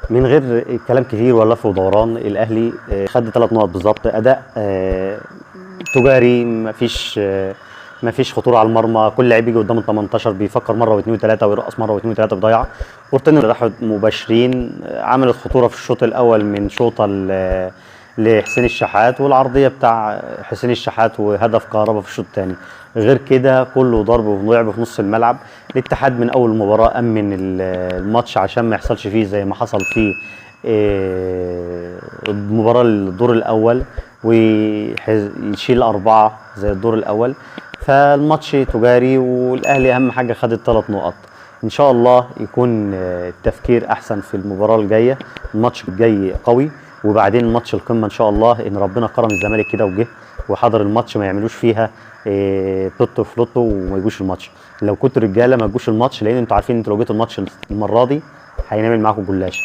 من غير كلام كتير ولا لف ودوران، الاهلي خد 3 نقط بالظبط. اداء تجاري، مفيش خطوره على المرمى. كل لعيب يجي قدام ال 18 بيفكر مره واثنين وثلاثه، ويرقص مره واثنين وثلاثه بيضيع. كورتين اللي راحوا مباشرين، عملت خطوره في الشوط الاول من شوطه لحسين الشحات، والعرضيه بتاع حسين الشحات وهدف كهربا في الشوط الثاني. غير كده كله ضرب ولعب في نص الملعب. الاتحاد من اول مباراه امن الماتش عشان ما يحصلش فيه زي ما حصل في المباراه الدور الاول، ويشيل 4 زي الدور الاول. فالماتش تجاري، والاهلي اهم حاجه خد ال3 نقط. ان شاء الله يكون التفكير احسن في المباراه الجايه. الماتش الجاي قوي، وبعدين ماتش القمه ان شاء الله ان ربنا كرم الزمالك كده وجه وحضر الماتش، ما يعملوش فيها توتو فلوتو وما يجوش الماتش. لو كنتوا رجاله ما تجوش الماتش، لان انتوا عارفين انتوا لو جيتوا الماتش المره دي هينعمل معاكم جلاش.